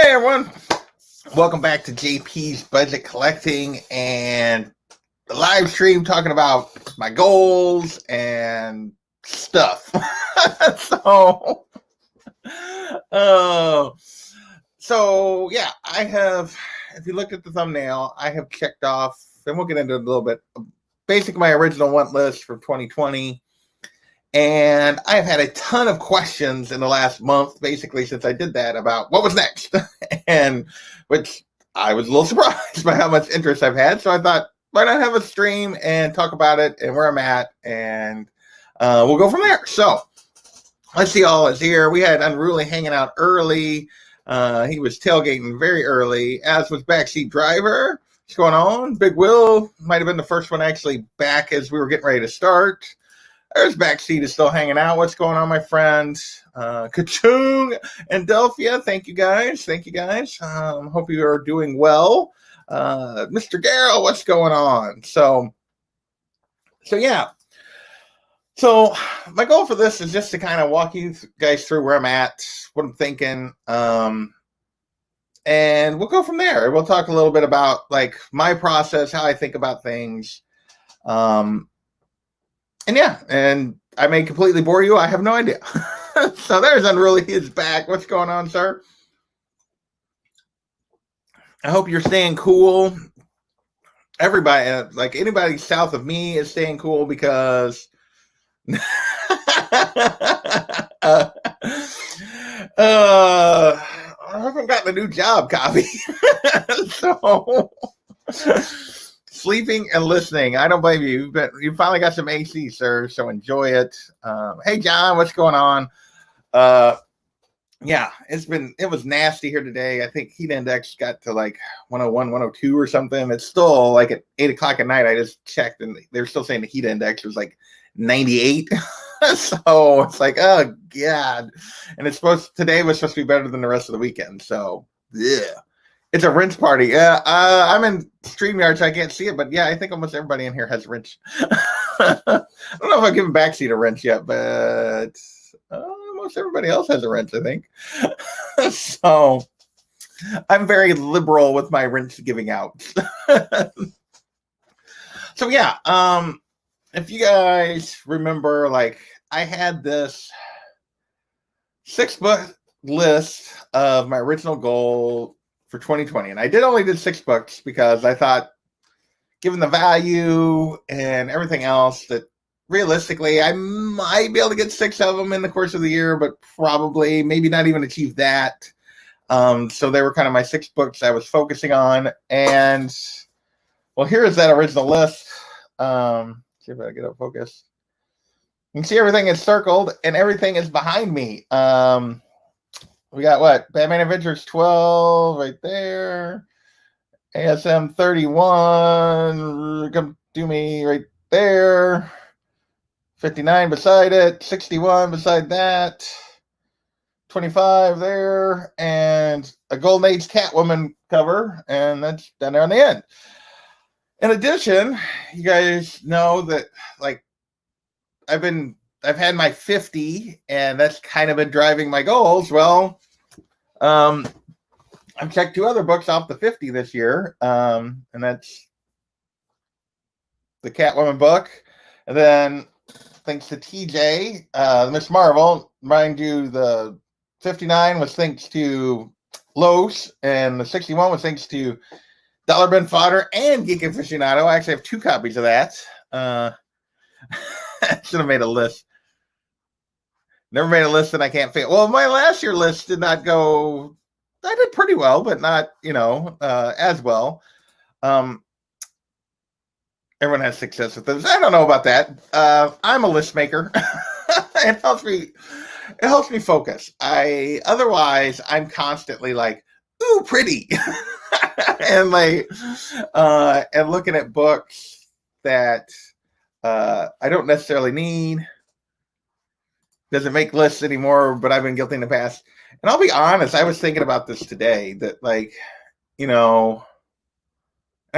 Hey everyone, welcome back to JP's Budget Collecting and the live stream talking about my goals and stuff. so, uh, yeah, I have, if you look at the thumbnail, I have checked off, and we'll get into it a little bit, basically my original want list for 2020. And I've had a ton of questions in the last month, basically, since I did that about what was next. And which I was a little surprised by how much interest I've had. So I thought, why not have a stream and talk about it and where I'm at, and we'll go from there. So let's see, all is here. We had Unruly hanging out early. He was tailgating very early, as was Backseat Driver. What's going on? Big Will might have been the first one actually back as we were getting ready to start. There's Backseat is still hanging out. What's going on, my friends? Kachung and Delphia, thank you guys. Hope you are doing well. Mr. Garrow, what's going on? So yeah. So my goal for this is just to kind of walk you guys through where I'm at, what I'm thinking, and we'll go from there. We'll talk a little bit about like my process, how I think about things. And yeah, and I may completely bore you. I have no idea. So there's Unruly. He is back. What's going on, sir? I hope you're staying cool. Everybody, like anybody south of me is staying cool because I haven't gotten a new job, copy. So sleeping and listening. I don't blame you. You finally got some AC, sir, so enjoy it. Hey, John, what's going on? Yeah, it was nasty here today. I think heat index got to like 101, 102 or something. It's still like at 8 o'clock at night. I just checked and they're still saying the heat index was like 98. So it's like, oh, God. And today was supposed to be better than the rest of the weekend. So, yeah. It's a rinse party. Yeah, I'm in StreamYard, so I can't see it, but yeah, I think almost everybody in here has a rinse. I don't know if I've given Backseat a rinse yet, but almost everybody else has a rinse, I think. So I'm very liberal with my rinse giving out. So yeah, if you guys remember, like I had this 6-book list of my original goal for 2020, and I only did 6 books because I thought, given the value and everything else, that realistically I might be able to get 6 of them in the course of the year, but probably maybe not even achieve that. So they were kind of my 6 books I was focusing on, and well, here is that original list. See if I get it focused. You can see everything is circled and everything is behind me. We got what? Batman Adventures 12 right there. ASM 31. Come to me right there. 59 beside it. 61 beside that. 25 there. And a Golden Age Catwoman cover. And that's down there on the end. In addition, you guys know that like I've had my 50, and that's kind of been driving my goals. Well, I've checked 2 other books off the 50 this year, and that's the Catwoman book, and then thanks to TJ, Miss Marvel, mind you, the 59 was thanks to Los, and the 61 was thanks to Dollar Bin Fodder and Geek Aficionado. I actually have 2 copies of that. I should have made a list. Never made a list and I can't fail. Well, my last year list did not go. I did pretty well, but not, as well. Everyone has success with this. I don't know about that. I'm a list maker. It helps me focus. Otherwise I'm constantly like, ooh, pretty. And like and looking at books that I don't necessarily need. Doesn't make lists anymore, but I've been guilty in the past. And I'll be honest, I was thinking about this today, that like, I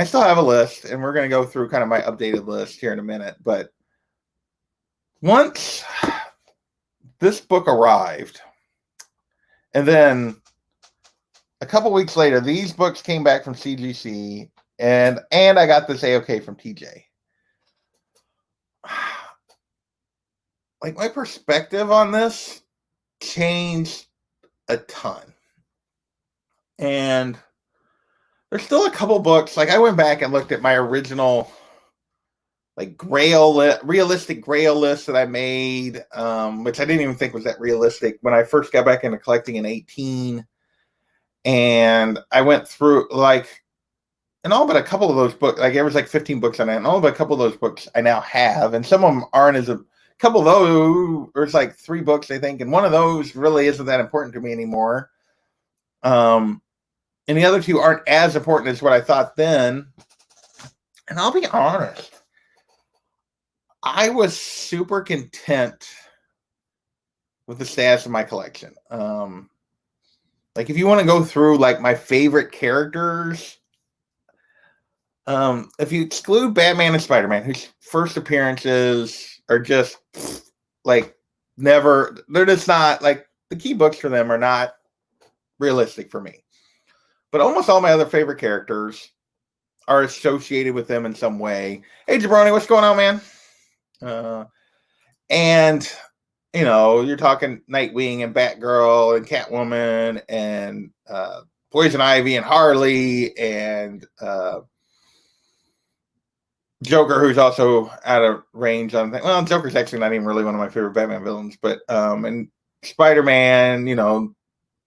still have a list, and we're going to go through kind of my updated list here in a minute. But once this book arrived, and then a couple weeks later, these books came back from CGC, and I got this A-OK from TJ. Like, my perspective on this changed a ton. And there's still a couple books. Like, I went back and looked at my original, like, realistic Grail list that I made, which I didn't even think was that realistic when I first got back into collecting in 18. And I went through, like, and all but a couple of those books, like, there was like 15 books on it, and all but a couple of those books I now have, and some of them aren't as a couple of those, there's like 3 books, I think, and one of those really isn't that important to me anymore. And the other 2 aren't as important as what I thought then. And I'll be honest, I was super content with the status of my collection. Like, if you want to go through like my favorite characters, if you exclude Batman and Spider-Man, whose first appearances are just like they're just not, like, the key books for them are not realistic for me. But almost all my other favorite characters are associated with them in some way. Hey, Jabroni, what's going on, man? And, you know, you're talking Nightwing and Batgirl and Catwoman and Poison Ivy and Harley and Joker, who's also out of range on things. Well, Joker's actually not even really one of my favorite Batman villains, but and Spider-Man, you know,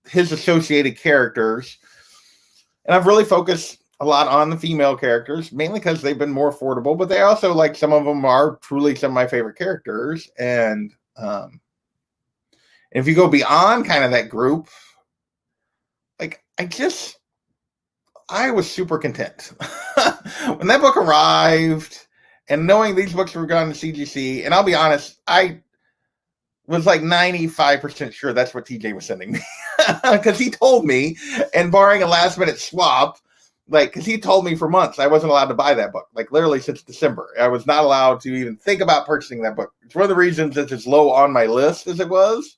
his associated characters. And I've really focused a lot on the female characters, mainly because they've been more affordable, but they also, like, some of them are truly some of my favorite characters. And if you go beyond kind of that group, like, I was super content when that book arrived, and knowing these books were going to CGC. And I'll be honest, I was like 95% sure that's what TJ was sending me, because he told me, and barring a last minute swap, like, because he told me for months I wasn't allowed to buy that book, like, literally since December. I was not allowed to even think about purchasing that book. It's one of the reasons it's as low on my list as it was.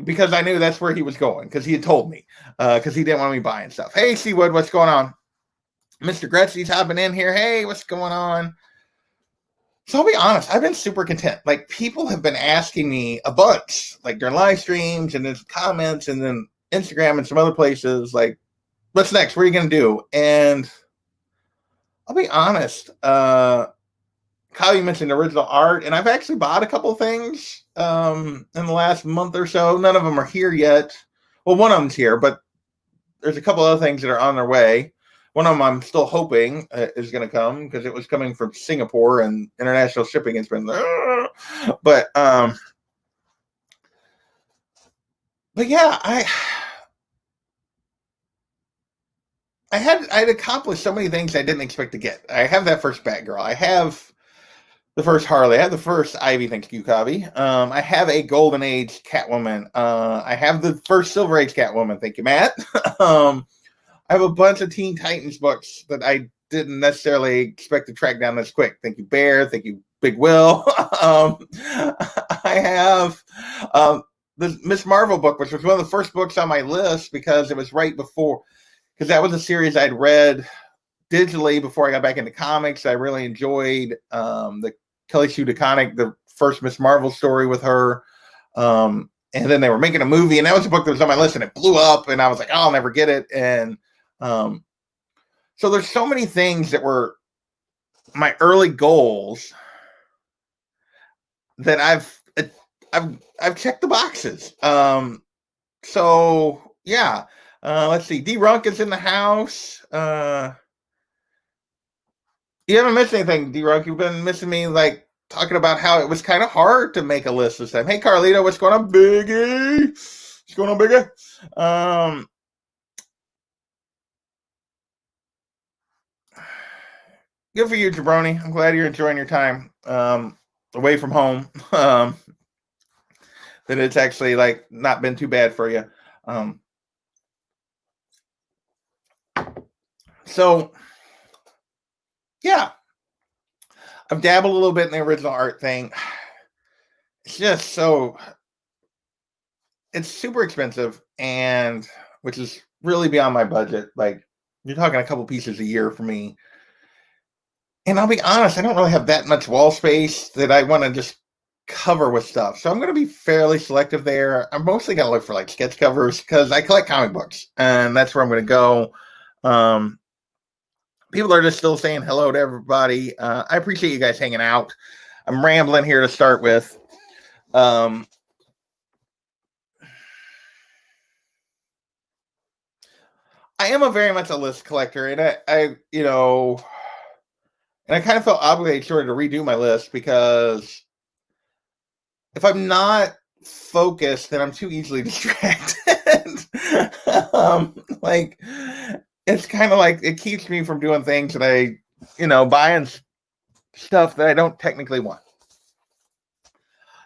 Because I knew that's where he was going, because he had told me, because he didn't want me buying stuff. Hey, Seawood, what's going on? Mr. Gretzky's hopping in here. Hey, what's going on? So I'll be honest, I've been super content. Like, people have been asking me a bunch, like during live streams and then comments and then Instagram and some other places, like, what's next? What are you going to do? And I'll be honest, Kyle, you mentioned original art, and I've actually bought a couple of things in the last month or so. None of them are here yet. Well, one of them's here, but there's a couple other things that are on their way. One of them I'm still hoping is going to come, because it was coming from Singapore, and international shipping has been there. But yeah, I'd accomplished so many things I didn't expect to get. I have that first Batgirl. I have the first Harley. I have the first Ivy. Thank you, Kavi. I have a Golden Age Catwoman. I have the first Silver Age Catwoman. Thank you, Matt. I have a bunch of Teen Titans books that I didn't necessarily expect to track down this quick. Thank you, Bear. Thank you, Big Will. I have the Miss Marvel book, which was one of the first books on my list, because it was right before, because that was a series I'd read digitally before I got back into comics. I really enjoyed the Kelly Sue DeConnick, the first Miss Marvel story with her. And then they were making a movie, and that was a book that was on my list, and it blew up, and I was like, oh, I'll never get it. And so there's so many things that were my early goals that I've checked the boxes. So yeah, let's see. D Runk is in the house. You haven't missed anything, D Runk. You've been missing me, like, talking about how it was kind of hard to make a list this time. Hey, Carlito, what's going on, Biggie? What's going on, Biggie? Good for you, Jabroni. I'm glad you're enjoying your time away from home. That it's actually, like, not been too bad for you. So yeah, I've dabbled a little bit in the original art thing. It's just so, it's super expensive, and which is really beyond my budget. Like, you're talking a couple pieces a year for me. And I'll be honest, I don't really have that much wall space that I want to just cover with stuff. So I'm going to be fairly selective there. I'm mostly going to look for like sketch covers because I collect comic books, and that's where I'm going to go. Um, People are just still saying hello to everybody. I appreciate you guys hanging out. I'm rambling here to start with. I am a very much a list collector, and I kind of felt obligated sort of to redo my list because if I'm not focused, then I'm too easily distracted. Like, it's kind of like it keeps me from doing things that buying stuff that I don't technically want.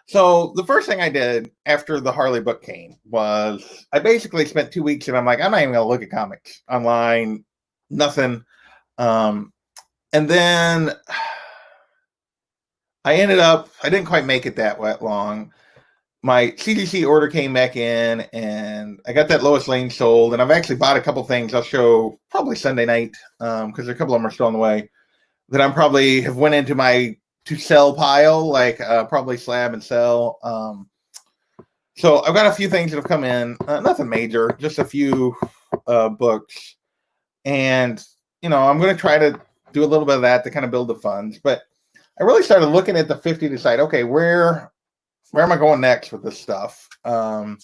So the first thing I did after the Harley book came was I basically spent 2 weeks, and I'm like, I'm not even going to look at comics online, nothing. And then I didn't quite make it that long. My CDC order came back in, and I got that Lois Lane sold, and I've actually bought a couple things I'll show probably Sunday night, because a couple of them are still on the way, that I'm probably have went into my to sell pile, like probably slab and sell. So I've got a few things that have come in, nothing major, just a few books, and I'm going to try to do a little bit of that to kind of build the funds. But I really started looking at the 50 to decide, okay, where am I going next with this stuff? Yeah,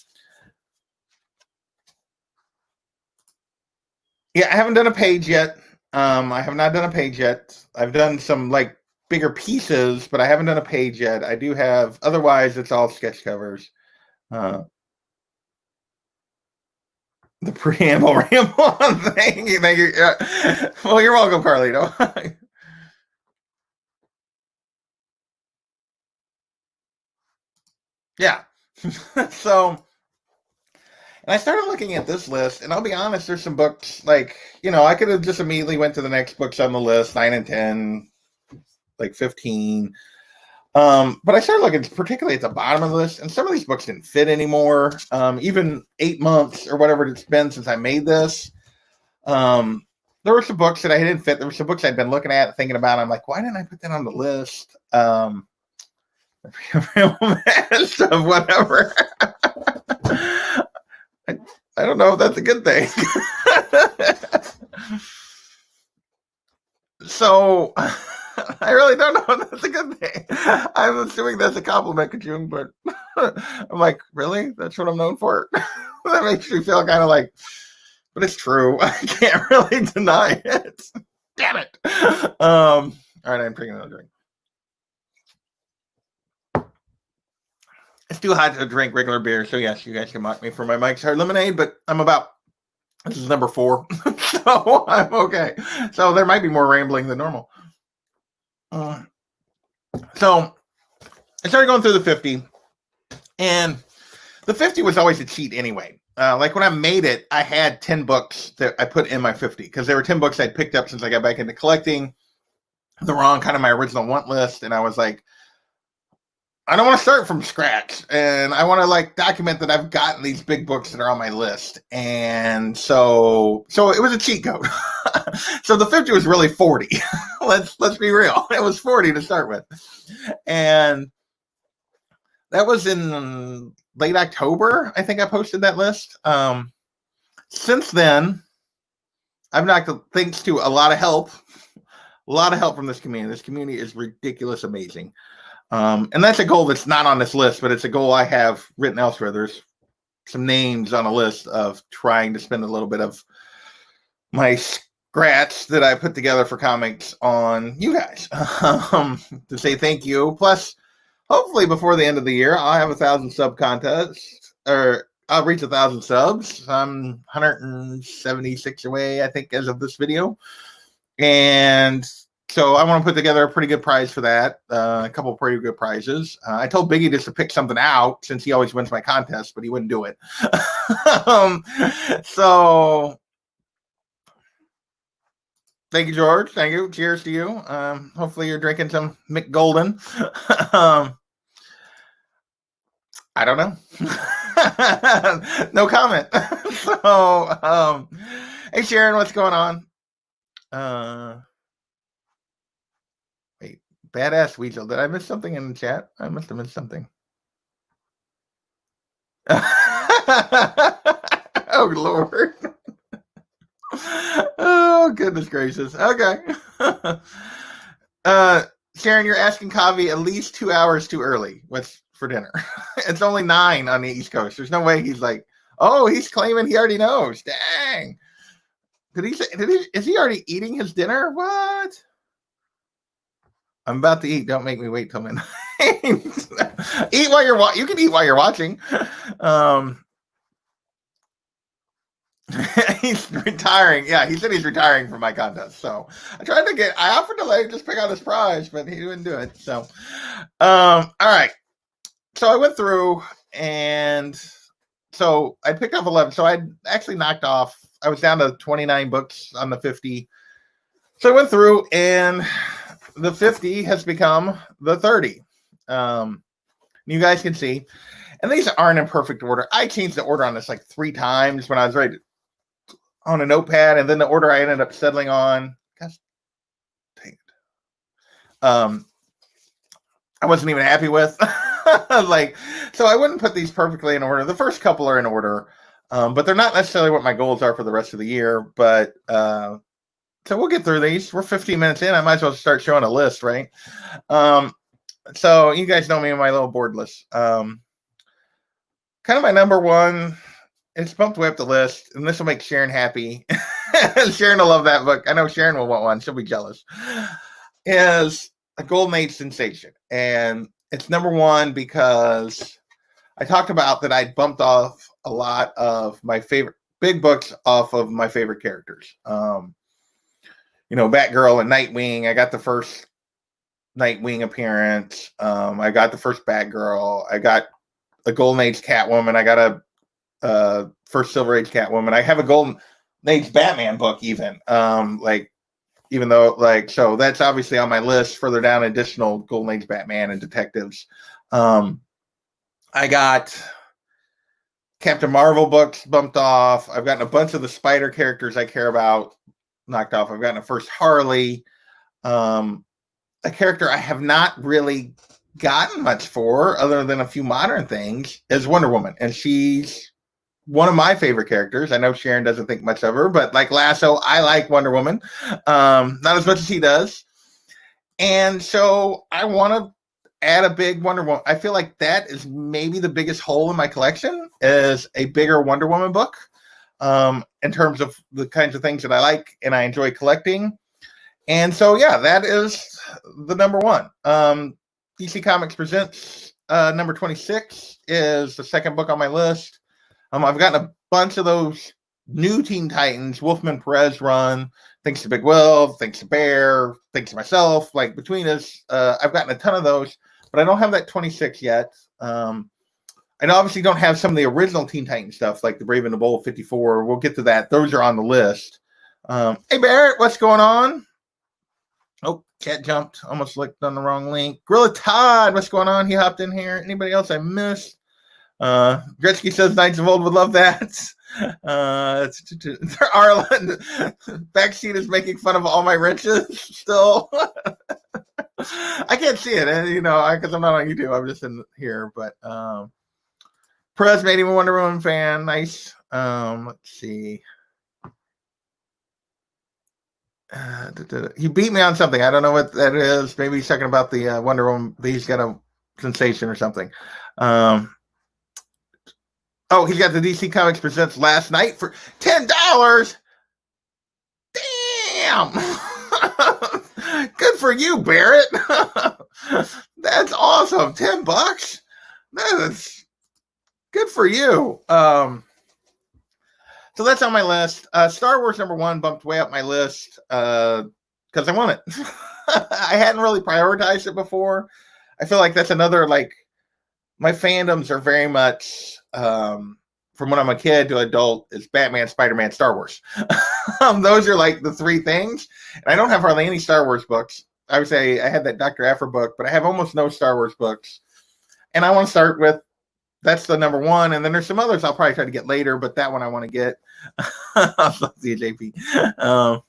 I haven't done a page yet. I have not done a page yet. I've done some like bigger pieces, but I haven't done a page yet. I do have, otherwise it's all sketch covers. The preamble ramble. Thank you. Well, you're welcome, Carlito. Yeah. So, and I started looking at this list, and I'll be honest, there's some books like, I could have just immediately went to the next books on the list, 9 and 10, like 15. But I started looking particularly at the bottom of the list, and some of these books didn't fit anymore. Even 8 months or whatever it's been since I made this. There were some books that I didn't fit. There were some books I'd been looking at, thinking about. I'm like, why didn't I put that on the list? Of whatever. I don't know if that's a good thing. So I really don't know if that's a good thing. I'm assuming that's a compliment, Kajung, but I'm like, really? That's what I'm known for? That makes me feel kind of like, but it's true. I can't really deny it. Damn it. All right, I'm drinking another drink. It's too hot to drink regular beer, so yes, you guys can mock me for my Mike's Hard Lemonade, but this is number 4, so I'm okay. So there might be more rambling than normal. So I started going through the 50, and the 50 was always a cheat anyway. Like when I made it, I had 10 books that I put in my 50 because there were 10 books I'd picked up since I got back into collecting. They're on kind of my original want list, and I was like, I don't want to start from scratch, and I want to like document that I've gotten these big books that are on my list. And so it was a cheat code. So the 50 was really 40. Let's be real. It was 40 to start with. And that was in late October, I think I posted that list. Since then, I've knocked, thanks to a lot of help from this community. This community is ridiculous, amazing. And that's a goal that's not on this list, but it's a goal I have written elsewhere. There's some names on a list of trying to spend a little bit of my scratch that I put together for comics on you guys, to say thank you. Plus, hopefully before the end of the year, I'll have 1,000 sub contest, or I'll reach 1,000 subs. I'm 176 away, I think, as of this video. And so I want to put together a pretty good prize for that. A couple of pretty good prizes. I told Biggie just to pick something out since he always wins my contest, but he wouldn't do it. So thank you, George. Thank you. Cheers to you. Hopefully you're drinking some McGolden. I don't know. No comment. So, hey Sharon, what's going on? Wait, badass Weasel. Did I miss something in the chat? I must have missed something. Oh Lord. Oh goodness gracious. Okay. Sharon, you're asking Kavi at least 2 hours too early. What's for dinner? It's only 9 on the East Coast. There's no way he's like, oh, he's claiming he already knows. Dang. Is he already eating his dinner? What? I'm about to eat. Don't make me wait till midnight. Eat while you're you can eat while you're watching. He's retiring. Yeah, he said he's retiring from my contest. So I offered to just pick out his prize, but he didn't do it. So, all right. So I went through and so I picked up 11. So I actually knocked off, I was down to 29 books on the 50. So I went through and the 50 has become the 30. You guys can see, and these aren't in perfect order. I changed the order on this like 3 times when I was ready on a notepad, and then the order I ended up settling on, gosh, dang it, I wasn't even happy with. So I wouldn't put these perfectly in order. The first couple are in order, but they're not necessarily what my goals are for the rest of the year. But so we'll get through these. We're 15 minutes in. I might as well start showing a list, right? So you guys know me in my little board list. Kind of my number one. It's bumped way up the list, and this will make Sharon happy. Sharon will love that book. I know Sharon will want one. She'll be jealous. Is A Golden Age Sensation. And it's number one because I talked about that I bumped off a lot of my favorite big books off of my favorite characters. Batgirl and Nightwing. I got the first Nightwing appearance. I got the first Batgirl. I got a Golden Age Catwoman. I got a first Silver Age Catwoman. I have a Golden Age Batman book even. So that's obviously on my list. Further down, additional Golden Age Batman and detectives. I got Captain Marvel books bumped off. I've gotten a bunch of the Spider characters I care about knocked off. I've gotten a first Harley. A character I have not really gotten much for, other than a few modern things, is Wonder Woman, and she's one of my favorite characters. I know Sharon doesn't think much of her, but like Lasso, I like Wonder Woman. Not as much as he does. And so I want to add a big Wonder Woman. I feel like that is maybe the biggest hole in my collection, is a bigger Wonder Woman book, in terms of the kinds of things that I like and I enjoy collecting. And so, yeah, that is the number one. DC Comics Presents number 26 is the second book on my list. I've gotten a bunch of those new Teen Titans, Wolfman Perez run, thanks to Big Will, thanks to Bear, thanks to myself. Like between us, I've gotten a ton of those, but I don't have that 26 yet. I obviously don't have some of the original Teen Titan stuff, like the Brave and the Bold 54. We'll get to that. Those are on the list. Hey, Barrett, what's going on? Oh, cat jumped. Almost clicked on the wrong link. Gorilla Todd, what's going on? He hopped in here. Anybody else I missed? Gretzky says Knights of Old would love that. Arlen, backseat is making fun of all my wrenches still. I can't see it, because I'm not on YouTube. I'm just in here. But Perez made him a Wonder Woman fan. Nice. Let's see. He beat me on something. I don't know what that is. Maybe he's talking about the Wonder Woman. He's got a sensation or something. Oh, he got the DC Comics Presents last night for $10. Damn. Good for you, Barrett. That's awesome. $10. That's good for you. So that's on my list. Star Wars number one bumped way up my list because I want it. I hadn't really prioritized it before. I feel like that's another, my fandoms are very much from when I'm a kid to adult, is Batman, Spider-Man, Star Wars. Those are like the three things. And I don't have hardly any Star Wars books. I would say I had that Dr. Aphra book, but I have almost no Star Wars books. And I want to start with that's the number one. And then there's some others I'll probably try to get later, but that one I want to get. I'll see you, JP.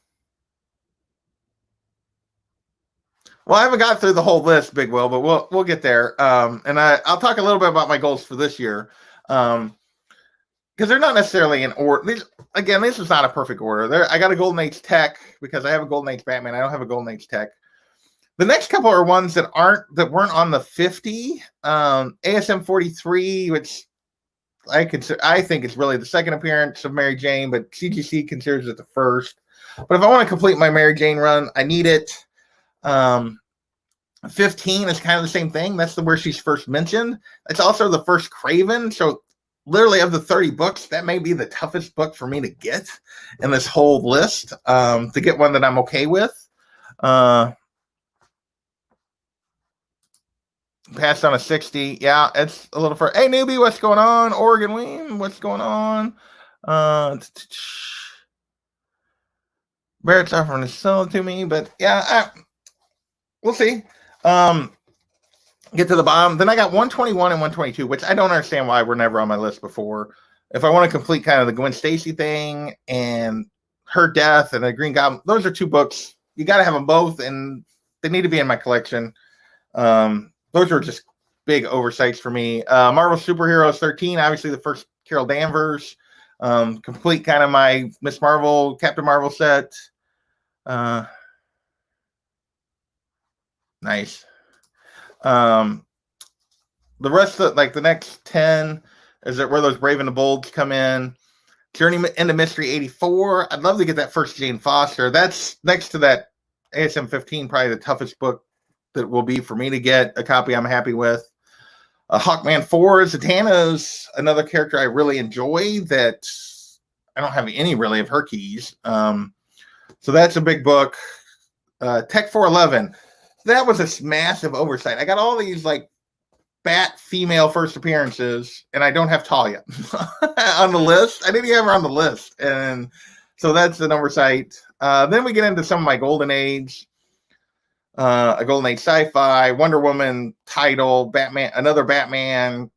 Well, I haven't got through the whole list, Big Will, but we'll get there. And I'll talk a little bit about my goals for this year. Because they're not necessarily in order. This is not a perfect order. I got a Golden Age Tech because I have a Golden Age Batman. I don't have a Golden Age Tech. The next couple are ones that weren't on the 50. ASM 43, which I think it's really the second appearance of Mary Jane, but CGC considers it the first. But if I want to complete my Mary Jane run, I need it. 15 is kind of the same thing. That's where she's first mentioned. It's also the first Craven. So literally of the 30 books, that may be the toughest book for me to get in this whole list, to get one that I'm okay with. Passed on a 60. Yeah, it's a little far. Hey, newbie, what's going on? Oregon Weem, what's going on? Barrett's offering to sell it to me, but yeah, we'll see. Get to the bottom. Then I got 121 and 122, which I don't understand why were never on my list before. If I want to complete kind of the Gwen Stacy thing and her death and the Green Goblin, those are two books. You got to have them both, and they need to be in my collection. Those are just big oversights for me. Marvel Superheroes 13, obviously the first Carol Danvers. Complete kind of my Miss Marvel, Captain Marvel set. Nice. The rest of the next 10 is that where those Brave and the Bold come in. Journey into Mystery 84. I'd love to get that first Jane Foster. That's next to that ASM 15, probably the toughest book that will be for me to get a copy I'm happy with. Hawkman 4, Zatanna's another character I really enjoy that I don't have any really of her keys. So that's a big book. Tech 411. That was a massive oversight. I got all these Bat female first appearances, and I don't have Talia on the list. I didn't even have her on the list. And so that's an oversight. Then we get into some of my Golden Age. A Golden Age sci-fi, Wonder Woman title, Batman, another Batman,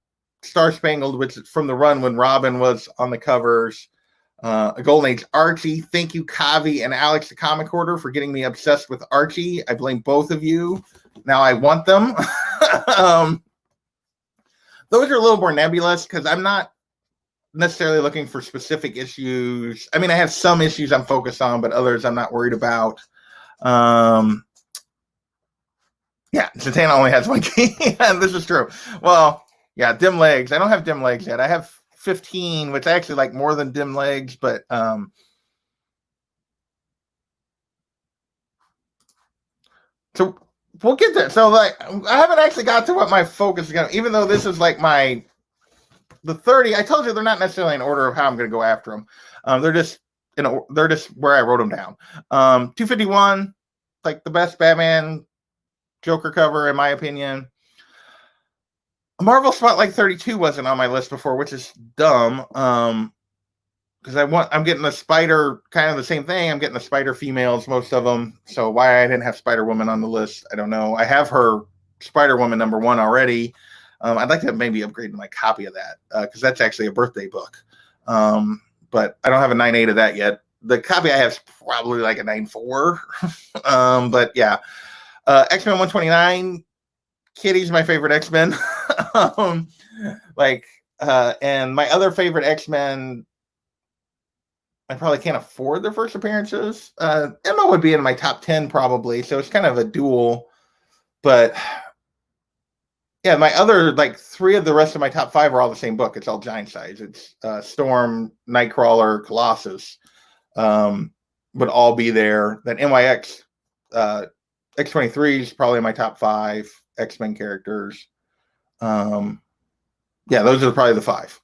Star Spangled, which is from the run when Robin was on the covers. A Golden Age Archie. Thank you, Kavi and Alex, the Comic Hoarder, for getting me obsessed with Archie. I blame both of you. Now I want them. Those are a little more nebulous because I'm not necessarily looking for specific issues. I mean, I have some issues I'm focused on, but others I'm not worried about. Yeah, Zatanna only has one key. This is true. Well, yeah, dim legs. I don't have dim legs yet. I have 15, which I actually like more than dim legs, but so we'll get there. So I haven't actually got to what my focus is going to, even though this is the 30. I told you they're not necessarily in order of how I'm going to go after them. They're just where I wrote them down. 251, the best Batman Joker cover, in my opinion. Marvel Spotlight 32 wasn't on my list before, which is dumb. Because I'm getting the Spider, kind of the same thing. I'm getting the Spider females, most of them. So why I didn't have Spider Woman on the list, I don't know. I have her Spider Woman #1 already. I'd like to maybe upgrade my copy of that because that's actually a birthday book. But I don't have a 9.8 of that yet. The copy I have is probably a 9.4. But yeah. X-Men 129, Kitty's my favorite X-Men. And my other favorite X-Men, I probably can't afford their first appearances. Emma would be in my top 10 probably, so it's kind of a duel. But yeah, my other 3 of the rest of my top 5 are all the same book. It's all giant size. It's Storm, Nightcrawler, Colossus would all be there. Then NYX, X-23 is probably my top 5 X-Men characters. Yeah, those are probably the 5.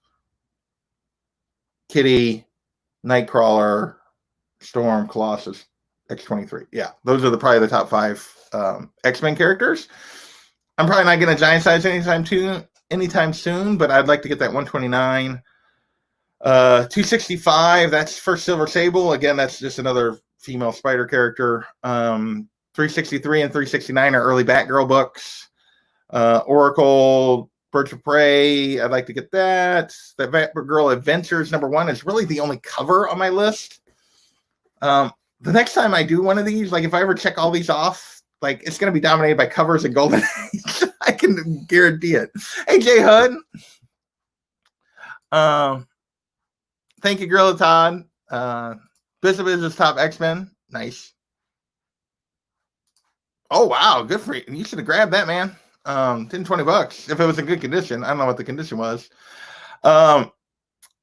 Kitty, Nightcrawler, Storm, Colossus, X-23. Yeah, those are probably the top 5 X-Men characters. I'm probably not getting a giant size anytime soon, but I'd like to get that 129. 265, that's first Silver Sable. Again, that's just another female spider character. 363 and 369 are early Batgirl books. Oracle, Birds of Prey, I'd like to get that. The Batgirl Adventures #1 is really the only cover on my list. The next time I do one of these, like if I ever check all these off, like it's going to be dominated by covers and Golden Age. I can guarantee it. Hey, Jay Hud. Thank you, Gorilla Todd. Bishop is his top X-Men. Nice. Oh, wow. Good for you. You should have grabbed that, man. $10-20 if it was in good condition. I don't know what the condition was.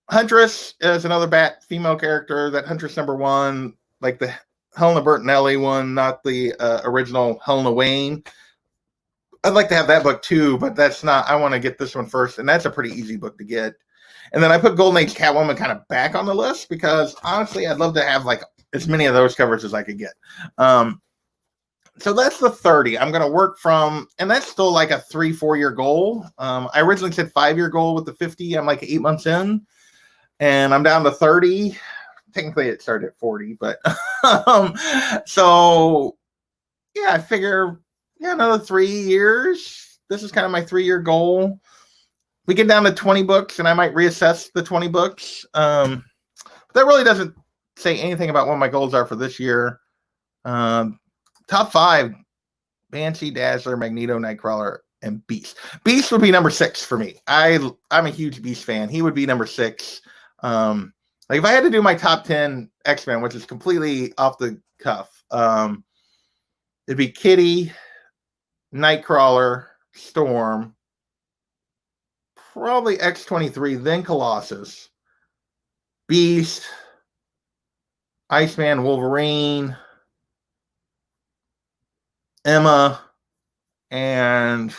Huntress is another Bat female character. That Huntress #1, like the Helena Bertinelli one, not the original Helena Wayne. I'd like to have that book too, but that's not. I want to get this one first, and that's a pretty easy book to get. And then I put Golden Age Catwoman kind of back on the list because honestly, I'd love to have like as many of those covers as I could get. So that's the 30 I'm going to work from, and that's still like a 3-4 year goal. I originally said 5-year goal with the 50. I'm like 8 months in, and I'm down to 30. Technically, it started at 40, but so yeah, I figure another 3 years. This is kind of my 3-year goal. We get down to 20 books, and I might reassess the 20 books. But that really doesn't say anything about what my goals are for this year. Top 5: Banshee, Dazzler, Magneto, Nightcrawler, and Beast. Beast would be number 6 for me. I'm a huge Beast fan. He would be number 6. Like if I had to do my top 10 X-Men, which is completely off the cuff, it'd be Kitty, Nightcrawler, Storm, probably X-23, then Colossus, Beast, Iceman, Wolverine, Emma, and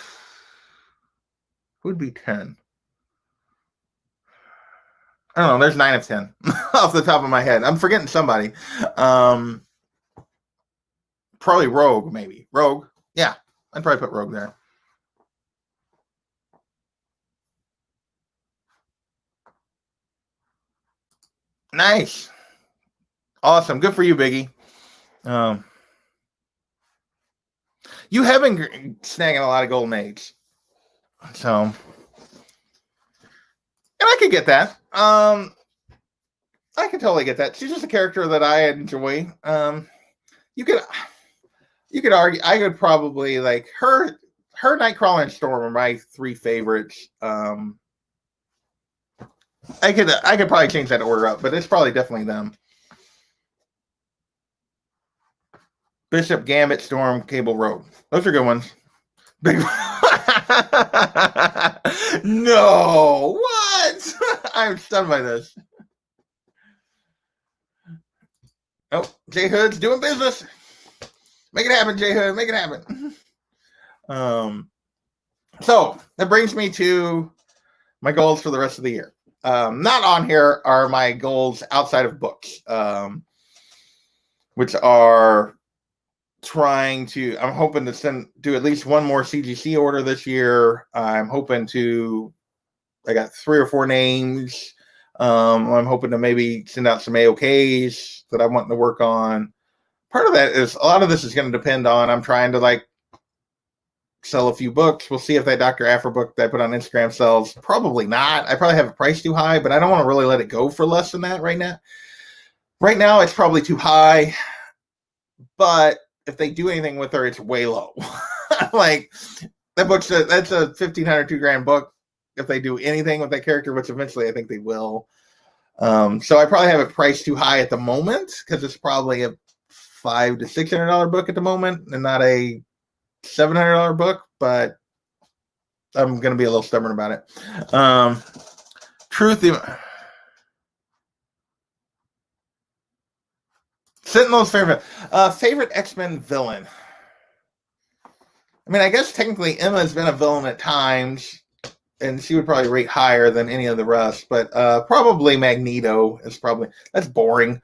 who would be 10? I don't know. There's 9 of 10 off the top of my head. I'm forgetting somebody. Probably Rogue, maybe. Rogue. Yeah, I'd probably put Rogue there. Nice. Awesome. Good for you, Biggie. You have been snagging a lot of Golden Age. So, and I could get that. I can totally get that. She's just a character that I enjoy. You could argue. I could probably like her, Nightcrawler, and Storm are my 3 favorites. I could probably change that order up, but it's probably definitely them. Bishop, Gambit, Storm, Cable, Rogue. Those are good ones. Big. No, what? I'm stunned by this. Oh, J Hood's doing business. Make it happen, J Hood. Make it happen. So that brings me to my goals for the rest of the year. Not on here are my goals outside of books, which are I'm hoping to do at least one more CGC order this year. I'm hoping I got 3 or 4 names. I'm hoping to maybe send out some AOKs that I'm wanting to work on. Part of that is a lot of this is going to depend on, I'm trying to like sell a few books. We'll see if that Dr. Afra book that I put on Instagram sells. Probably not. I probably have a price too high, but I don't want to really let it go for less than that right now. Right now, it's probably too high, but if they do anything with her, it's way low. Like that book's that's a $1,500, $2,000 book. If they do anything with that character, which eventually I think they will. So I probably have it priced too high at the moment because it's probably a $500 to $600 book at the moment and not a $700 book. But I'm going to be a little stubborn about it. Sentinel's favorite X-Men villain. I mean, I guess technically Emma's been a villain at times, and she would probably rate higher than any of the rest, but probably Magneto is that's boring.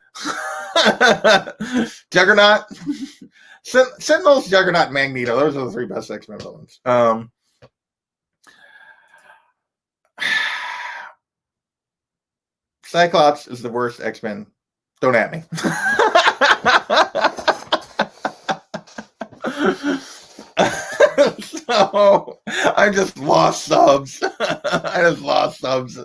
Juggernaut. Sentinel's, Juggernaut, Magneto. Those are the 3 best X-Men villains. Cyclops is the worst X-Men. Don't at me. So I just lost subs. I just lost subs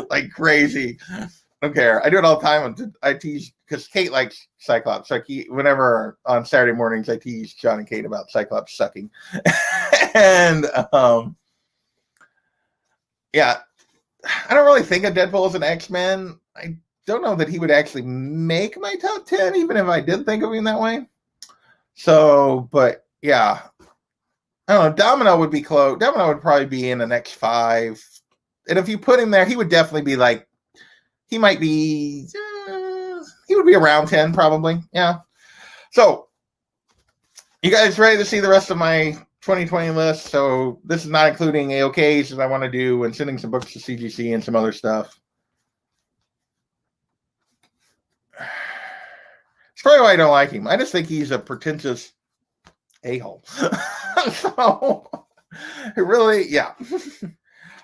like crazy. I don't care. I do it all the time. I tease because Kate likes Cyclops. Like whenever on Saturday mornings, I tease John and Kate about Cyclops sucking. And yeah, I don't really think of Deadpool as an X-Men. I don't know that he would actually make my top 10, even if I did think of him that way. So, but yeah, I don't know. Domino would be close. Domino would probably be in the next 5. And if you put him there, he would definitely be like, he might be, he would be around 10 probably. Yeah. So, you guys ready to see the rest of my 2020 list? So, this is not including AOKs that I want to do and sending some books to CGC and some other stuff. It's probably why I don't like him. I just think he's a pretentious a-hole. So, really, yeah.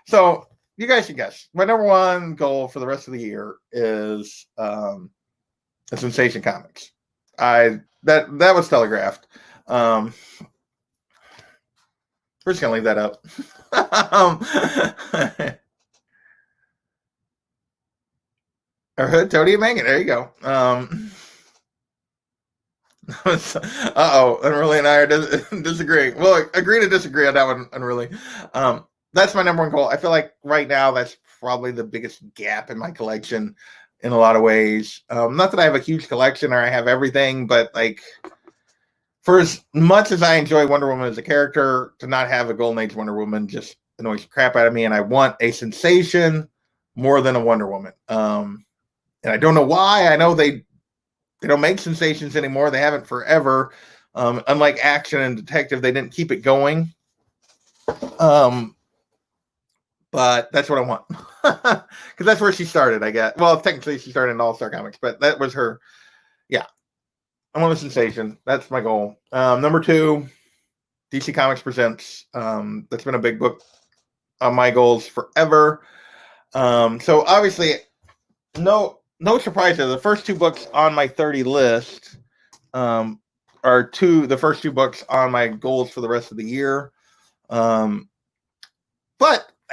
So, you guys should guess. My number one goal for the rest of the year is a Sensation Comics. That was telegraphed. We're just gonna leave that up. Or Hood, Toady, and Megan. There you go. Unruly and I are disagreeing. Well, agree to disagree on that one, Unruly. That's my number one goal. I feel like right now that's probably the biggest gap in my collection in a lot of ways. Not that I have a huge collection or I have everything, but like for as much as I enjoy Wonder Woman as a character, to not have a Golden Age Wonder Woman just annoys the crap out of me. And I want a sensation more than a Wonder Woman. And I don't know why. I know they don't make sensations anymore. They haven't forever. Unlike Action and Detective, they didn't keep it going. But that's what I want. Because that's where she started, I guess. Well, technically she started in All-Star Comics, but that was her. Yeah. I want a sensation. That's my goal. Number 2, DC Comics Presents. That's been a big book on my goals forever. So obviously, no surprises. The first 2 books on my 30 list are the first 2 books on my goals for the rest of the year. But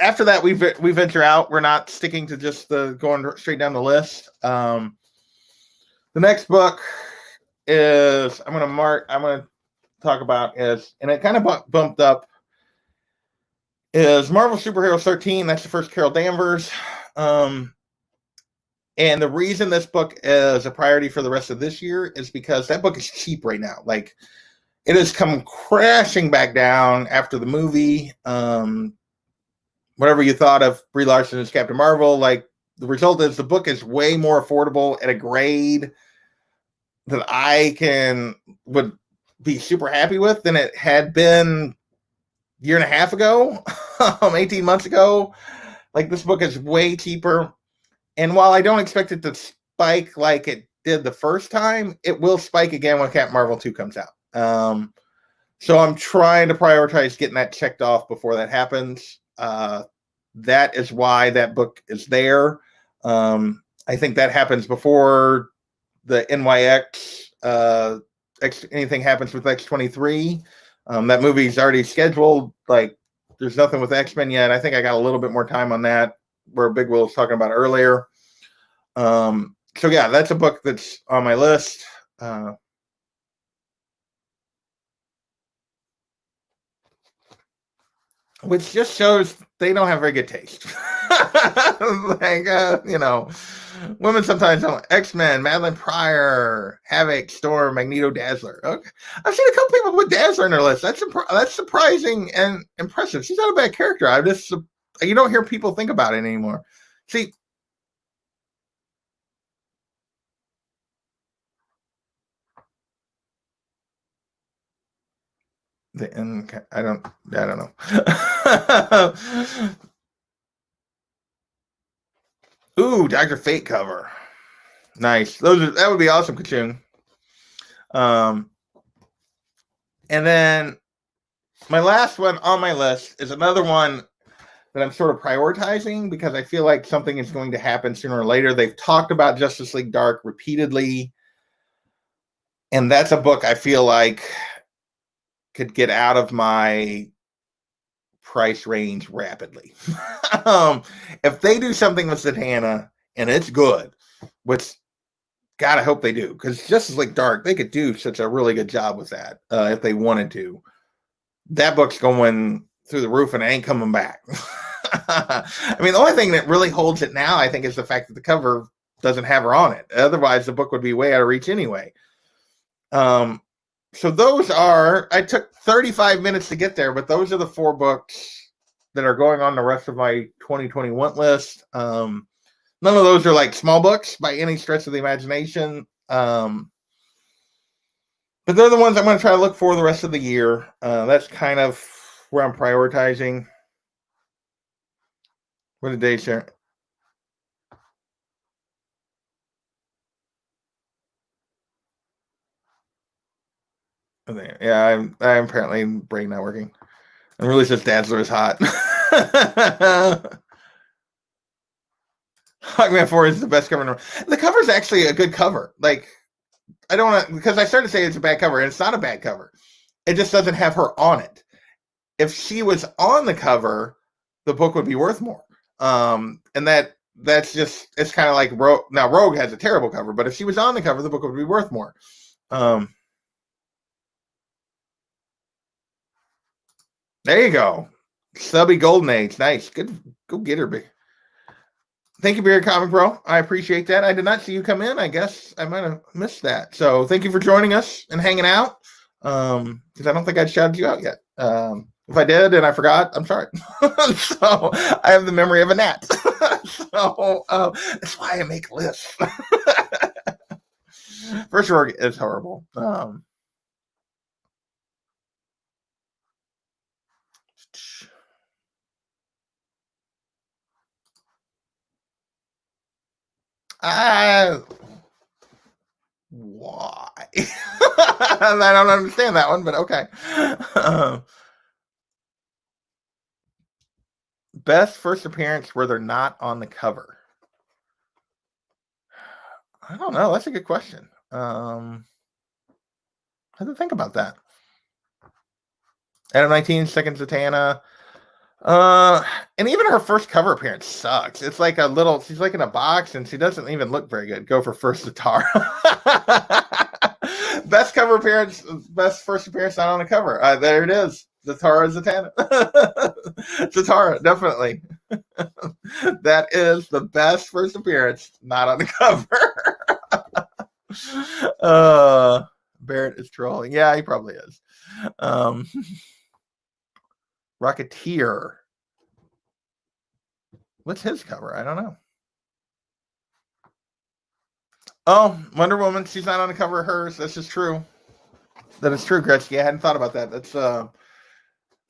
after that, we venture out. We're not sticking to just going straight down the list. The next book is I'm going to talk about is, and it kind of bumped up, is Marvel Superheroes 13. That's the first Carol Danvers. And the reason this book is a priority for the rest of this year is because that book is cheap right now. Like, it has come crashing back down after the movie. Whatever you thought of Brie Larson as Captain Marvel, like, the result is the book is way more affordable at a grade that I would be super happy with than it had been a year and a half ago, 18 months ago. Like, this book is way cheaper. And while I don't expect it to spike like it did the first time, it will spike again when Captain Marvel 2 comes out. So I'm trying to prioritize getting that checked off before that happens. That is why that book is there. I think that happens before the NYX, anything happens with X-23. That movie's already scheduled. Like, there's nothing with X-Men yet. I think I got a little bit more time on that, where Big Will was talking about earlier. So yeah, that's a book that's on my list. Which just shows they don't have very good taste. Like, women sometimes don't. X-Men, Madeline Pryor, Havoc, Storm, Magneto, Dazzler. Okay. I've seen a couple people put Dazzler in their list. That's surprising and impressive. She's not a bad character. You don't hear people think about it anymore. See, I don't know. Ooh, Dr. Fate cover. Nice. That would be awesome, Kachung. And then my last one on my list is another one that I'm sort of prioritizing because I feel like something is going to happen sooner or later. They've talked about Justice League Dark repeatedly, and that's a book I feel like could get out of my price range rapidly. If they do something with Zatanna and it's good, which God, I hope they do, because Justice League Dark, they could do such a really good job with that if they wanted to. That book's going through the roof and it ain't coming back. I mean, the only thing that really holds it now, I think, is the fact that the cover doesn't have her on it. Otherwise, the book would be way out of reach anyway. So those are, I took 35 minutes to get there, but those are the 4 books that are going on the rest of my 2021 list. None of those are like small books by any stretch of the imagination. But they're the ones I'm going to try to look for the rest of the year. That's kind of where I'm prioritizing. What did Dave share? Yeah, I'm apparently brain not working. And really says Dazzler is hot. Hawkman 4 is the best cover. The cover is actually a good cover. Like, I don't want to, because I started to say it's a bad cover, and it's not a bad cover. It just doesn't have her on it. If she was on the cover, the book would be worth more. And that's just, it's kind of like Rogue. Now, Rogue has a terrible cover, but if she was on the cover, the book would be worth more. There you go. Subby Golden Age. Nice. Good. Go get her, big. Thank you, Beard Comic Bro. I appreciate that. I did not see you come in. I guess I might have missed that. So thank you for joining us and hanging out. Because I don't think I'd shouted you out yet. If I did and I forgot, I'm sorry. So I have the memory of a gnat. So that's why I make lists. First Rogue is horrible. Why? I don't understand that one, but okay. Best first appearance where they're not on the cover. I don't know. That's a good question. I have to think about that. Adam 19, second Zatanna. And even her first cover appearance sucks. It's like a little, she's like in a box and she doesn't even look very good. Go for first Zatara. Best cover appearance, best first appearance not on the cover. There it is. Zatara Zatanna. Zatara, definitely. That is the best first appearance not on the cover. Barrett is trolling. Yeah, he probably is. Rocketeer. What's his cover? I don't know. Oh, Wonder Woman. She's not on the cover of hers. That's just true. That is true, Gretzky. I hadn't thought about that. That's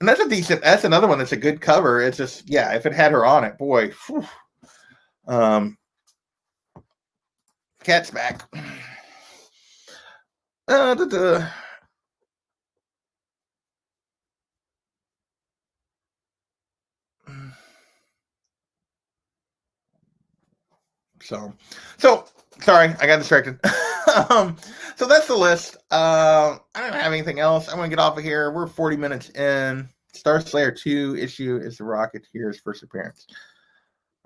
and that's a decent. That's another one that's a good cover. It's just, yeah, if it had her on it, boy. Whew. Cat's back. So sorry, I got distracted. So that's the list. I don't have anything else. I'm gonna get off of here. We're 40 minutes in. Star Slayer 2 issue is the Rocketeer's first appearance.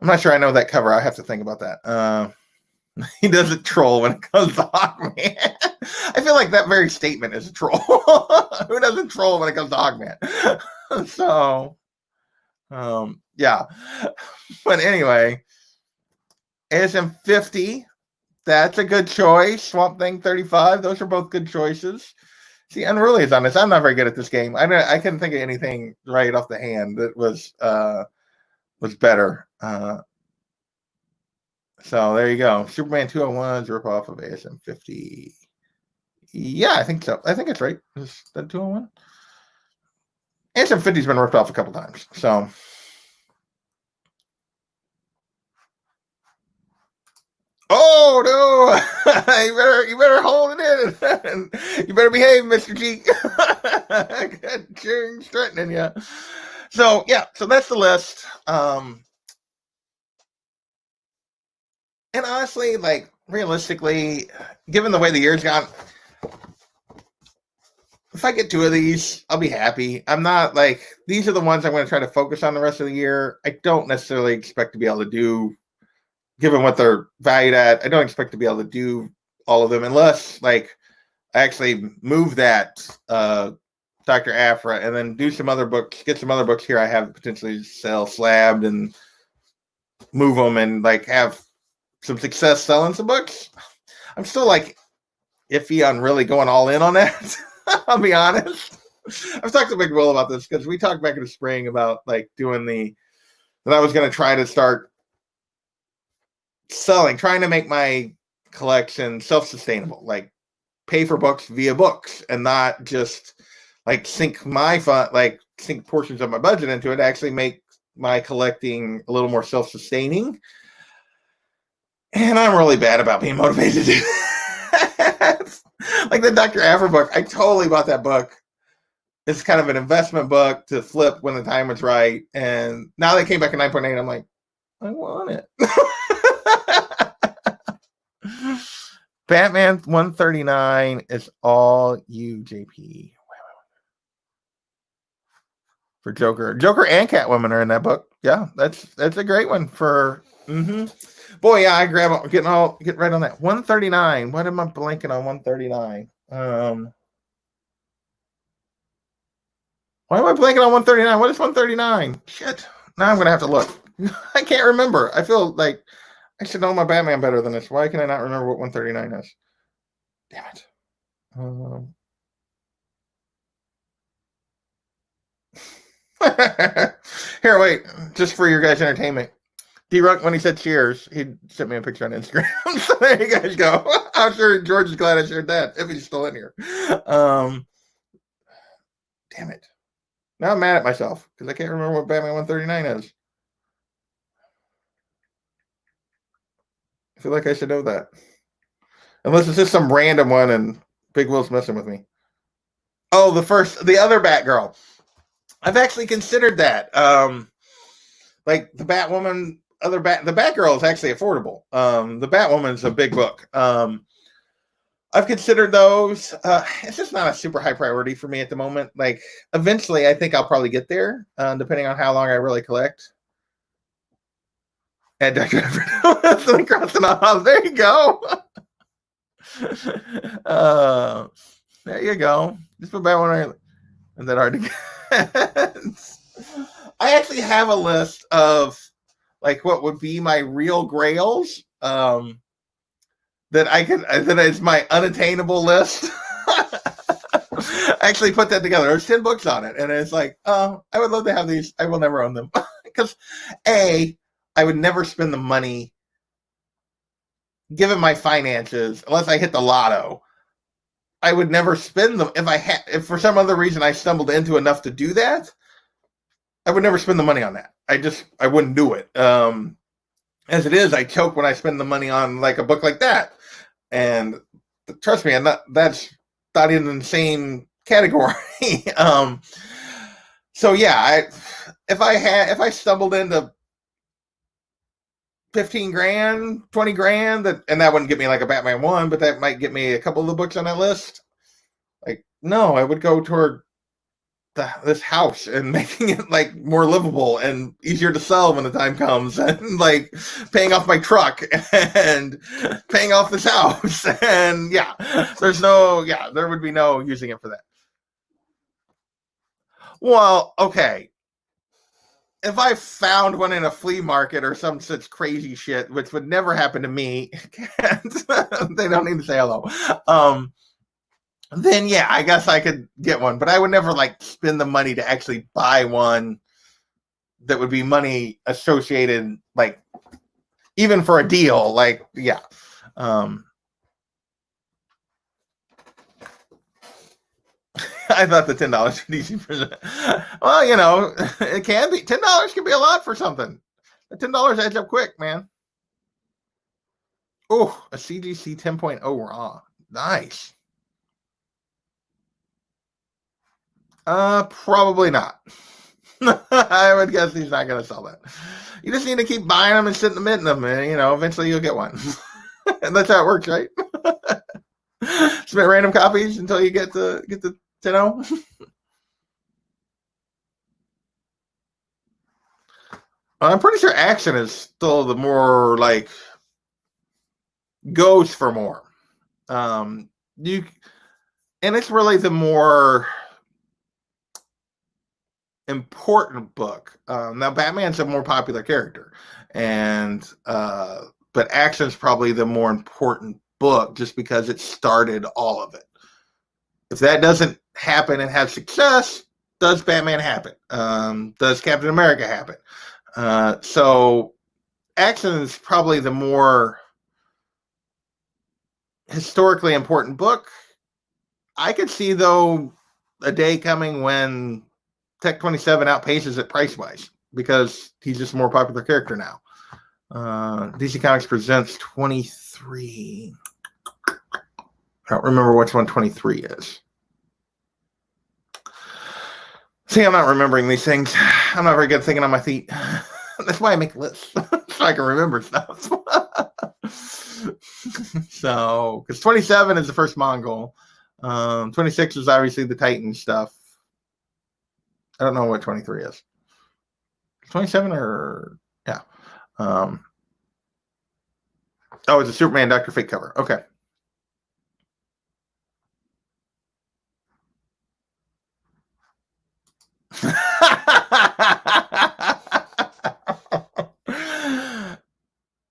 I'm not sure I know that cover. I have to think about that. He doesn't troll when it comes to Hawkman. I feel like that very statement is a troll. Who doesn't troll when it comes to Hawkman? So, yeah. But anyway, ASM 50. That's a good choice. Swamp Thing 35. Those are both good choices. See, Unruly is on this. I'm not very good at this game. I couldn't think of anything right off the hand that was better. So there you go. Superman 201 is a ripoff of ASM 50. Yeah, I think so. I think it's right. Is that 201? ASM 50's been ripped off a couple times. So. Oh no! you better hold it in. You better behave, Mr. G. Good threatening you. So yeah, so that's the list. And honestly, like realistically, given the way the year's gone, if I get 2 of these, I'll be happy. I'm not like, these are the ones I'm going to try to focus on the rest of the year. I don't necessarily expect to be able to do, given what they're valued at, I don't expect to be able to do all of them unless like I actually move that Dr. Afra and then do some other books, get some other books here I have potentially sell slabbed and move them and like have some success selling some books. I'm still like iffy on really going all in on that. I'll be honest. I've talked to Big Will about this because we talked back in the spring about like doing that I was going to try to start selling, trying to make my collection self-sustainable, like pay for books via books and not just like sink portions of my budget into it, actually make my collecting a little more self-sustaining. And I'm really bad about being motivated to do that. Like the Dr. Afra book, I totally bought that book. It's kind of an investment book to flip when the time was right. And now they came back at 9.8. I'm like, I want it. Batman 139 is all you, JP. For Joker. Joker and Catwoman are in that book. Yeah, that's a great one for Boy, yeah, I get right on that. 139. What am I blanking on 139? Why am I blanking on 139? What is 139? Shit. Now I'm gonna have to look. I can't remember. I feel like I should know my Batman better than this. Why can I not remember what 139 is? Damn it. Here, wait. Just for your guys' entertainment. D-Ruck, when he said cheers, he sent me a picture on Instagram. So there you guys go. I'm sure George is glad I shared that, if he's still in here. Damn it. Now I'm mad at myself because I can't remember what Batman 139 is. I feel like I should know that. Unless it's just some random one and Big Will's messing with me. Oh, the other Batgirl. I've actually considered that. Like the Batwoman, the Batgirl is actually affordable. The Batwoman's a big book. I've considered those. It's just not a super high priority for me at the moment. Like eventually, I think I'll probably get there, depending on how long I really collect. And Dr. Everett crossing off. There you go. There you go. Just put Batwoman. Isn't that hard to get? I actually have a list of like what would be my real grails. That is my unattainable list. I actually put that together. There's 10 books on it. And it's like, I would love to have these. I will never own them. Because I would never spend the money, given my finances, unless I hit the lotto. I would never spend them. If for some other reason I stumbled into enough to do that, I would never spend the money on that. I wouldn't do it. As it is, I choke when I spend the money on like a book like that. And trust me, that's not in the same category. So yeah, if I stumbled into 15 grand, 20 grand, and that wouldn't get me like a Batman 1, but that might get me a couple of the books on that list. Like, no, I would go toward this house and making it like more livable and easier to sell when the time comes, and like paying off my truck and paying off this house. And yeah, there would be no using it for that. Well, okay. If I found one in a flea market or some such crazy shit, which would never happen to me, they don't need to say hello. Then yeah, I guess I could get one, but I would never like spend the money to actually buy one that would be money associated, like even for a deal, like yeah. I thought the $10 was easy for that. Well, you know, it can be. $10 can be a lot for something. The $10 adds up quick, man. Oh, a CGC 10.0 raw. Nice. Probably not. I would guess he's not going to sell that. You just need to keep buying them and sitting them in them, and you know, eventually you'll get one. And that's how it works, right? Submit random copies until you get the you know. I'm pretty sure action is still the more like goes for more. You and it's really the more important book. Now, Batman's a more popular character, and but action's probably the more important book just because it started all of it. If that doesn't happen and have success, does Batman happen? Does Captain America happen? So action is probably the more historically important book. I could see, though, a day coming when Tech 27 outpaces it price wise because he's just a more popular character now. DC Comics presents 23. I don't remember which one 23 is. See, I'm not remembering these things. I'm not very good at thinking on my feet. That's why I make lists so I can remember stuff. So, because 27 is the first Mongol. 26 is obviously the Titan stuff. I don't know what 23 is. 27 or yeah. Oh, it's a Superman Dr. Fate cover. Okay.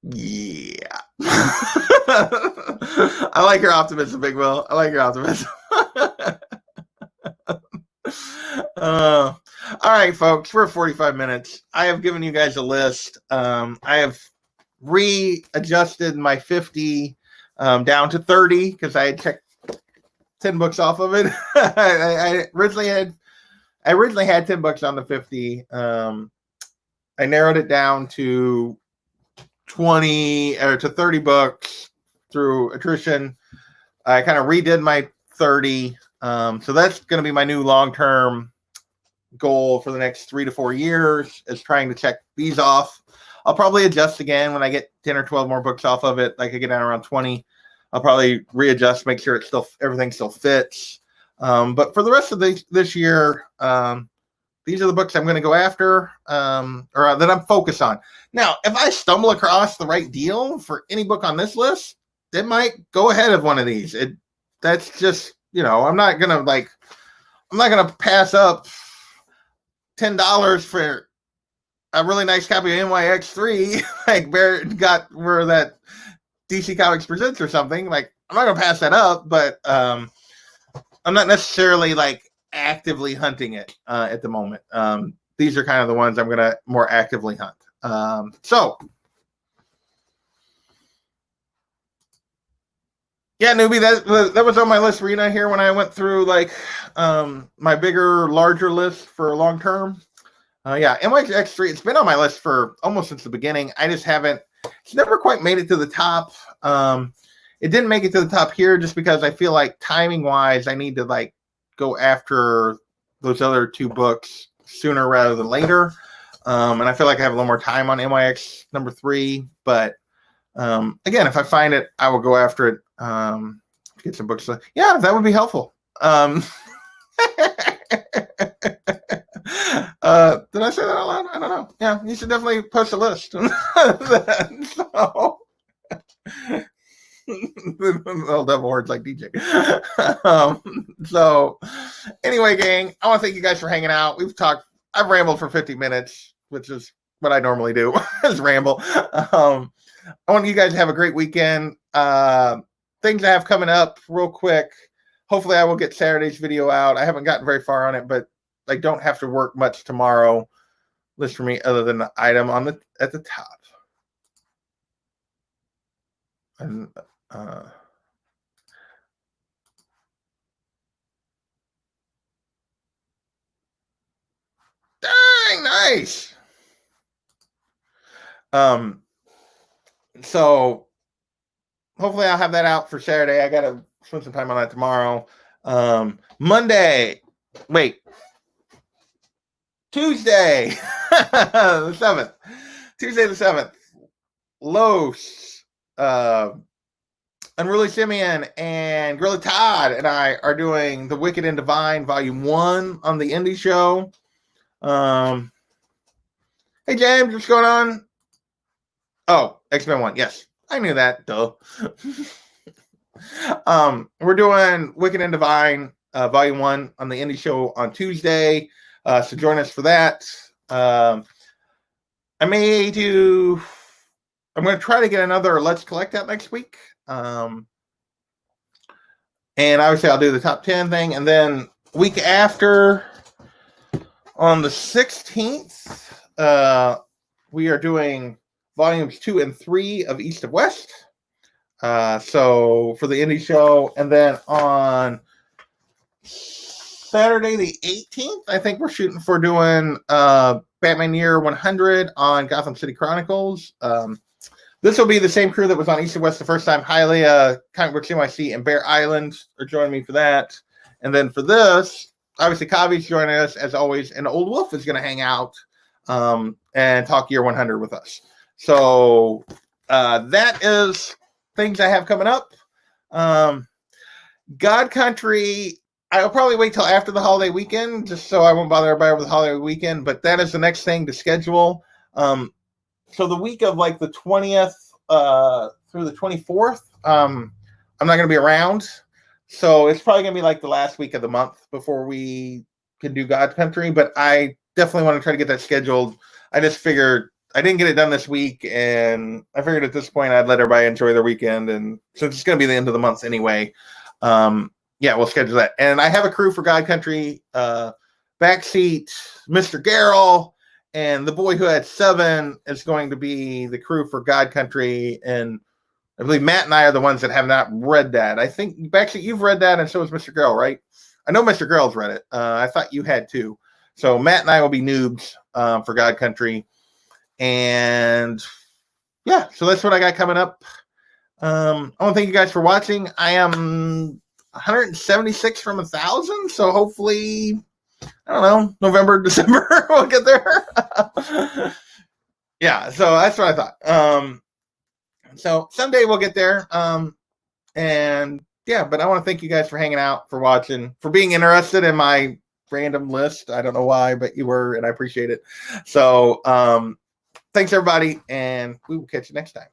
Yeah. I like your optimism, Big Will. I like your optimism. All right, folks, we're at 45 minutes. I have given you guys a list. I have readjusted my 50 down to 30 because I had checked 10 books off of it. I originally had 10 books on the 50. I narrowed it down to 20 or to 30 books through attrition. I kind of redid my 30. So that's going to be my new long-term goal for the next 3 to 4 years, is trying to check these off. I'll probably adjust again when I get 10 or 12 more books off of it. Like I get down around 20, I'll probably readjust, make sure everything still fits. But for the rest of this year, these are the books I'm going to go after, or that I'm focused on. Now, if I stumble across the right deal for any book on this list, it might go ahead of one of these. That's just, I'm not gonna pass up $10 for a really nice copy of NYX3, like Barrett got where that DC Comics Presents or something. Like, I'm not gonna pass that up, but I'm not necessarily like actively hunting it at the moment. These are kind of the ones I'm gonna more actively hunt. So yeah, newbie, that was on my list, Rena, here when I went through like my larger list for long term. Yeah, NYX3, it's been on my list for almost since the beginning. I just it's never quite made it to the top. It didn't make it to the top here just because I feel like timing wise, I need to like go after those other 2 books sooner rather than later. And I feel like I have a little more time on NYX number 3, but again, if I find it, I will go after it. Get some books. Yeah, that would be helpful. Did I say that out loud? I don't know. Yeah, you should definitely post a list. So, little double words like DJ. So anyway, gang, I want to thank you guys for hanging out. I've rambled for 50 minutes, which is what I normally do, is ramble. I want you guys to have a great weekend. Things I have coming up real quick. Hopefully I will get Saturday's video out. I haven't gotten very far on it, but I don't have to work much tomorrow. List for me other than the item at the top. And dang, nice. So hopefully I'll have that out for Saturday. I gotta spend some time on that tomorrow. Tuesday the 7th. Los Unruly Simeon and Gorilla Todd and I are doing The Wicked and Divine Volume 1 on the Indie Show. Hey, James, what's going on? Oh, X-Men 1. Yes, I knew that. Duh. We're doing Wicked and Divine Volume 1 on the Indie Show on Tuesday. So join us for that. I'm going to try to get another Let's Collect out next week. And obviously I'll do the top 10 thing. And then week after, on the 16th, we are doing volumes 2 and 3 of East of West. So for the Indie Show. And then on Saturday the 18th, I think we're shooting for doing Batman Year 100 on Gotham City Chronicles. This will be the same crew that was on East and West the first time. Hialeah, Comic Books NYC, and Bear Island are joining me for that. And then for this, obviously, Kavi's joining us as always, and Old Wolf is going to hang out and talk Year 100 with us. So that is things I have coming up. God Country, I'll probably wait till after the holiday weekend, just so I won't bother everybody over the holiday weekend. But that is the next thing to schedule. So the week of like the 20th through the 24th, I'm not going to be around. So it's probably going to be like the last week of the month before we can do God Country. But I definitely want to try to get that scheduled. I just figured I didn't get it done this week. And I figured at this point I'd let everybody enjoy their weekend. And since it's going to be the end of the month anyway, yeah, we'll schedule that. And I have a crew for God Country, Backseat, Mr. Garrel, and the boy who had 7 is going to be the crew for God Country. And I believe Matt and I are the ones that have not read that. I think, Backseat, you've read that, and so has Mr. Garrel, right? I know Mr. Garrel's read it. I thought you had too. So Matt and I will be noobs for God Country. And yeah, so that's what I got coming up. I want to thank you guys for watching. I am 176 from 1,000, so hopefully, I don't know, November, December, we'll get there. Yeah, so that's what I thought. So someday we'll get there. And yeah, but I want to thank you guys for hanging out, for watching, for being interested in my random list. I don't know why, but you were, and I appreciate it. So thanks, everybody, and we will catch you next time.